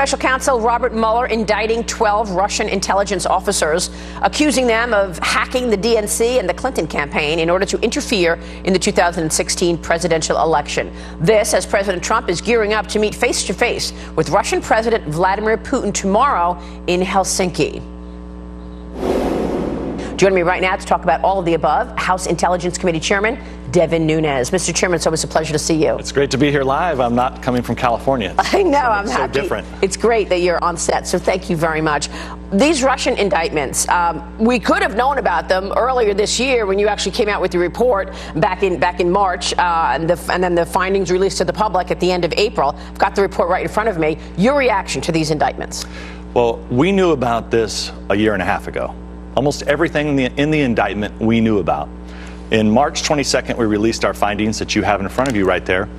Special counsel Robert Mueller indicting 12 Russian intelligence officers, accusing them of hacking the DNC and the Clinton campaign in order to interfere in the 2016 presidential election. This as President Trump is gearing up to meet face-to-face with Russian President Vladimir Putin tomorrow in Helsinki. Joining me right now to talk about all of the above, House Intelligence Committee Chairman Devin Nunes. Mr. Chairman, it's always a pleasure to see you. It's great to be here live. I'm not coming from California. I know, I'm happy. So different. It's great that you're on set, so thank you very much. These Russian indictments, we could have known about them earlier this year when you actually came out with your report back in March, and then the findings released to the public at the end of April. I've got the report right in front of me. Your reaction to these indictments? Well, we knew about this a year and a half ago. Almost everything in the indictment we knew about. In March 22nd, we released our findings that you have in front of you right there.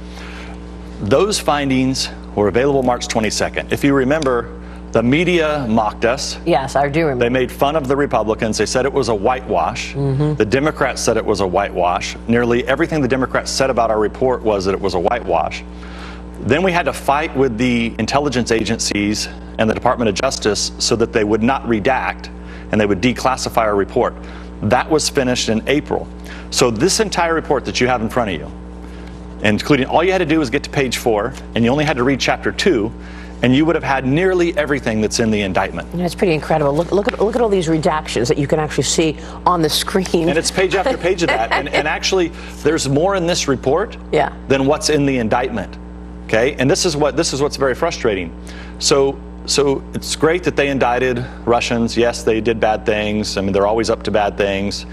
Those findings were available March 22nd. If you remember, the media mocked us. Yes, I do remember. They made fun of the Republicans. They said it was a whitewash. The Democrats said it was a whitewash. Nearly everything the Democrats said about our report was that it was a whitewash. Then we had to fight with the intelligence agencies and the Department of Justice so that they would not redact and they would declassify our report. That was finished in April. So this entire report that you have in front of you, including all you had to do was get to page 4, and you only had to read chapter 2, and you would have had nearly everything that's in the indictment. It's pretty incredible. Look at all these redactions that you can actually see on the screen. And it's page after page of that. And actually, there's more in this report than what's in the indictment. Okay, and this is what's very frustrating. So it's great that they indicted Russians. Yes, they did bad things. I mean, they're always up to bad things.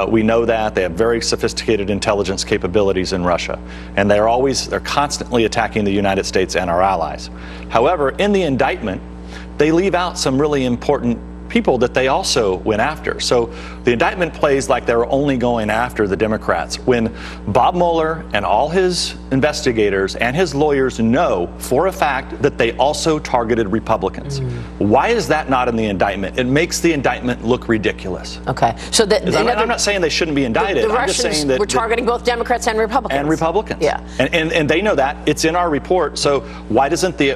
We know that. They have very sophisticated intelligence capabilities in Russia. And they're constantly attacking the United States and our allies. However, in the indictment, they leave out some really important people that they also went after. So the indictment plays like they're only going after the Democrats, when Bob Mueller and all his investigators and his lawyers know for a fact that they also targeted Republicans. Why is that not in the indictment? It makes the indictment look ridiculous. Okay. So I'm not saying they shouldn't be indicted. The I'm just saying that we're targeting both Democrats and Republicans. And Republicans. Yeah. And they know that. It's in our report. So why doesn't the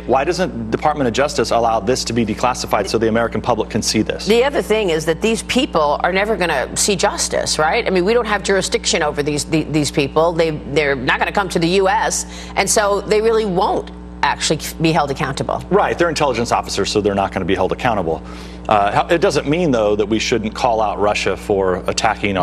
Department of Justice allow this to be declassified so the American public can see this? The other thing is that these people are never going to see justice, right? I mean, we don't have jurisdiction over these people. They're not going to come to the U.S., and so they really won't actually be held accountable. Right. They're intelligence officers, so they're not going to be held accountable. It doesn't mean, though, that we shouldn't call out Russia for attacking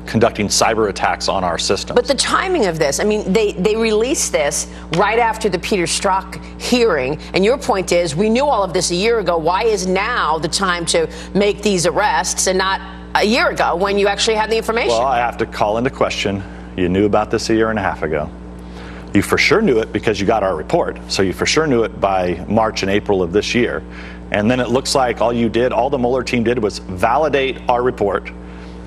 conducting cyber attacks on our system. But the timing of this, I mean, they released this right after the Peter Strzok hearing, and your point is, we knew all of this a year ago. Why is now the time to make these arrests and not a year ago when you actually had the information? Well, I have to call into question. You knew about this a year and a half ago. You for sure knew it because you got our report. So you for sure knew it by March and April of this year. And then it looks like all the Mueller team did was validate our report,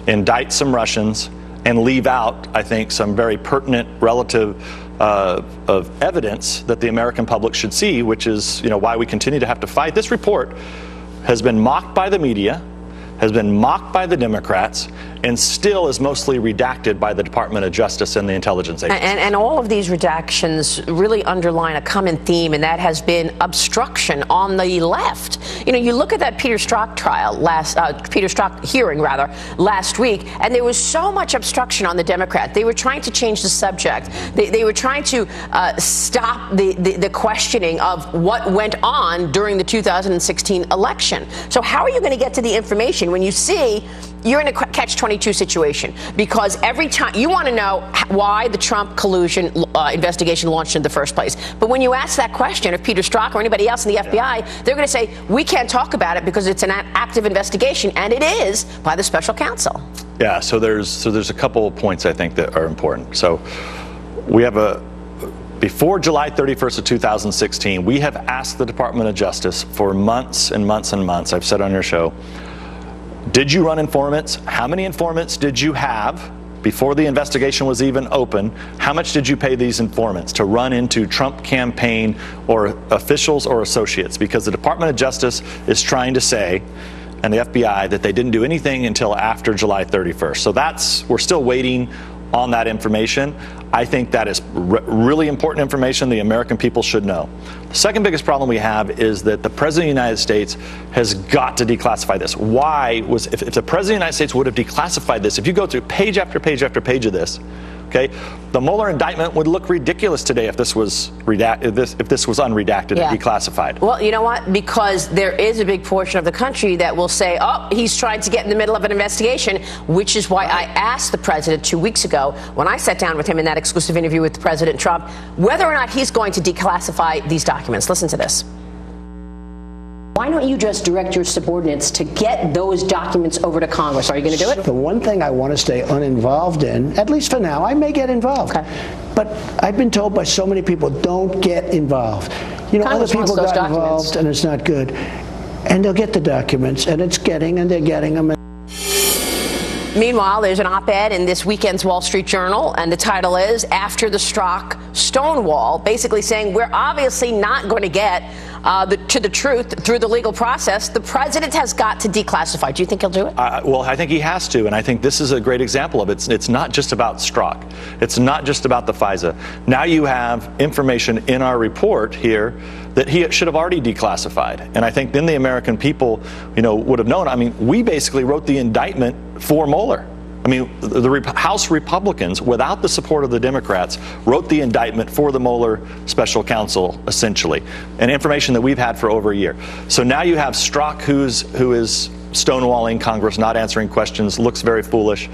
indict some Russians, and leave out, I think, some very pertinent relative of evidence that the American public should see, which is, why we continue to have to fight. This report has been mocked by the media, has been mocked by the Democrats, and still is mostly redacted by the Department of Justice and the intelligence agencies. And all of these redactions really underline a common theme, and that has been obstruction on the left. You look at that Peter Strzok hearing last week, and there was so much obstruction on the Democrat. They were trying to change the subject. They were trying to stop the questioning of what went on during the 2016 election. So how are you going to get to the information when you see you're in a catch-22 situation? Because every time you want to know why the Trump collusion investigation launched in the first place. But when you ask that question of Peter Strzok or anybody else in the FBI, they're going to say, we can't talk about it because it's an active investigation, and it is by the special counsel. Yeah, so there's a couple of points I think that are important. So we have before July 31st of 2016, we have asked the Department of Justice for months and months and months. I've said on your show, did you run informants? How many informants did you have before the investigation was even open? How much did you pay these informants to run into Trump campaign or officials or associates? Because the Department of Justice is trying to say, and the FBI, that they didn't do anything until after July 31st. So we're still waiting on that information. I think that is really important information the American people should know. The second biggest problem we have is that the President of the United States has got to declassify this. Why was, if the President of the United States would have declassified this, if you go through page after page after page of this, okay, the Mueller indictment would look ridiculous today if this was unredacted and declassified. Well, you know what? Because there is a big portion of the country that will say, oh, he's trying to get in the middle of an investigation, which is why I asked the president 2 weeks ago when I sat down with him in that exclusive interview with President Trump, whether or not he's going to declassify these documents. Listen to this. Why don't you just direct your subordinates to get those documents over to Congress? Are you going to do it? The one thing I want to stay uninvolved in, at least for now, I may get involved. Okay. But I've been told by so many people, don't get involved. You know, Congress other people got involved and it's not good. And they'll get the documents, and they're getting them. Meanwhile, there's an op-ed in this weekend's Wall Street Journal, and the title is After the Strzok Stonewall, basically saying we're obviously not going to get to the truth through the legal process. The president has got to declassify. Do you think he'll do it? Well, I think he has to, and I think this is a great example of it. It's not just about Strzok. It's not just about the FISA. Now you have information in our report here that he should have already declassified. And I think then the American people, would have known. I mean, we basically wrote the indictment for Mueller. I mean, the House Republicans, without the support of the Democrats, wrote the indictment for the Mueller special counsel, essentially, and information that we've had for over a year. So now you have Strzok, who is stonewalling Congress, not answering questions, looks very foolish.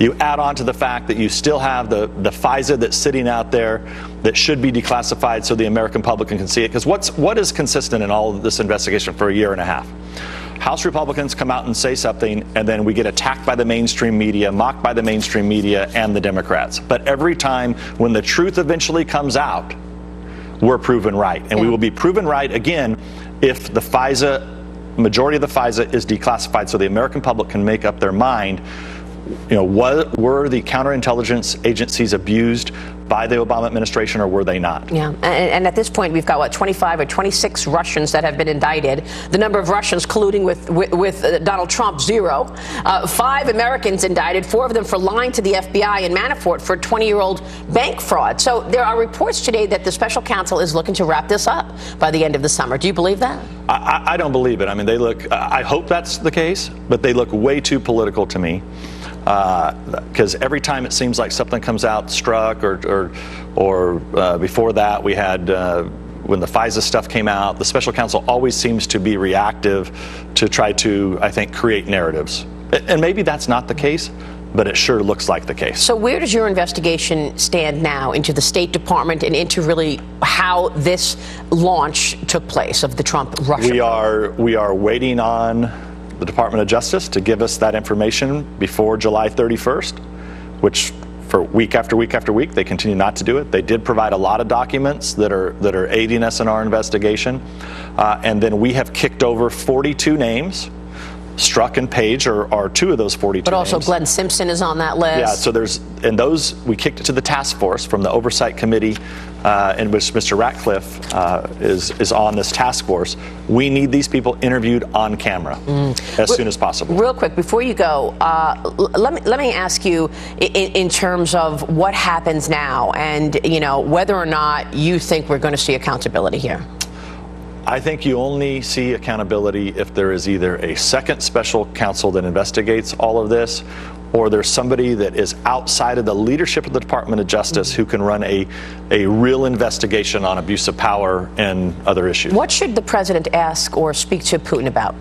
You add on to the fact that you still have the FISA that's sitting out there that should be declassified so the American public can see it. Because what is consistent in all of this investigation for a year and a half? House Republicans come out and say something, and then we get attacked by the mainstream media, mocked by the mainstream media and the Democrats. But every time when the truth eventually comes out, we're proven right. And we will be proven right again if the majority of the FISA is declassified so the American public can make up their mind. Were the counterintelligence agencies abused by the Obama administration, or were they not? Yeah, and at this point, we've got, 25 or 26 Russians that have been indicted. The number of Russians colluding with Donald Trump, 0. 5 Americans indicted, 4 of them for lying to the FBI and Manafort for 20-year-old bank fraud. So there are reports today that the special counsel is looking to wrap this up by the end of the summer. Do you believe that? I don't believe it. I mean, I hope that's the case, but they look way too political to me. Because every time it seems like something comes out, Strzok or before that we had when the FISA stuff came out, the special counsel always seems to be reactive to try to, I think, create narratives. And maybe that's not the case, but it sure looks like the case. So where does your investigation stand now into the State Department and into really how this launch took place of the Trump-Russia? We are waiting on the Department of Justice to give us that information before July 31st, which for week after week after week, they continue not to do it. They did provide a lot of documents that are aiding us in our investigation. And then we have kicked over 42 names. Strzok and Page are 2 of those 42 But also names. Glenn Simpson is on that list. Yeah, so we kicked it to the task force from the Oversight Committee in which Mr. Ratcliffe is on this task force. We need these people interviewed on camera as soon as possible. Real quick, before you go, let me ask you in terms of what happens now and, whether or not you think we're going to see accountability here. I think you only see accountability if there is either a second special counsel that investigates all of this, or there's somebody that is outside of the leadership of the Department of Justice who can run a real investigation on abuse of power and other issues. What should the president ask or speak to Putin about?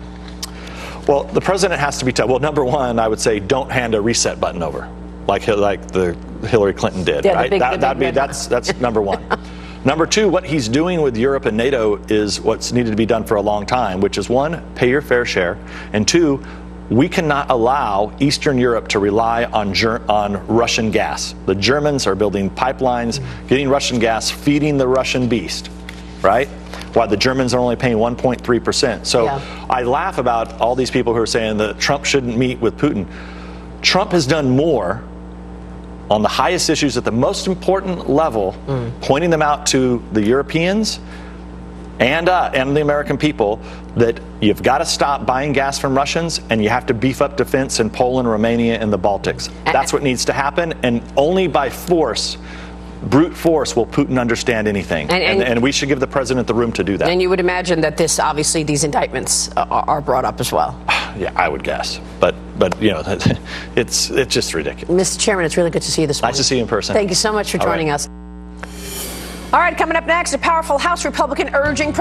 Well, the president has to be told. Well, number one, I would say don't hand a reset button over like the Hillary Clinton did. Yeah, right? That's number one. Number 2, what he's doing with Europe and NATO is what's needed to be done for a long time, which is 1, pay your fair share, and 2, we cannot allow Eastern Europe to rely on Russian gas. The Germans are building pipelines, getting Russian gas, feeding the Russian beast, right? While the Germans are only paying 1.3%. So I laugh about all these people who are saying that Trump shouldn't meet with Putin. Trump has done more on the highest issues at the most important level, pointing them out to the Europeans and the American people that you've got to stop buying gas from Russians, and you have to beef up defense in Poland, Romania, and the Baltics. That's what needs to happen, and only by force, brute force, will Putin understand anything. And we should give the president the room to do that. And you would imagine that obviously these indictments are brought up as well. Yeah, I would guess. But you know, it's just ridiculous. Mr. Chairman, it's really good to see you this morning. Nice to see you in person. Thank you so much for joining us. All right, coming up next, a powerful House Republican urging